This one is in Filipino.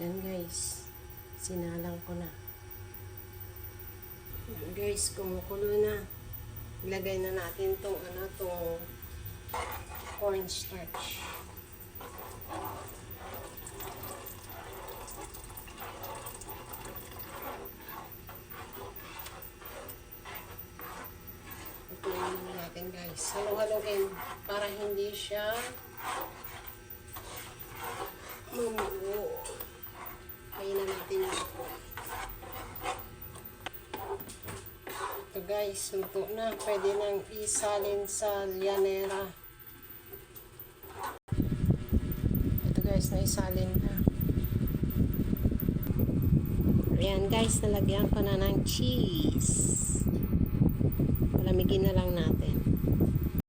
Yan guys, sinalang ko na. Yan guys, kumukulo na. Ilagay na natin tong cornstarch. Ito natin guys. Halo-haloin para hindi siya mumuo. Kain na natin ito. Ito guys, luto na. Pwede nang isalin sa lyanera. Ito guys, naisalin na. Ayan guys, nalagyan ko na ng cheese. Palamigin na lang natin.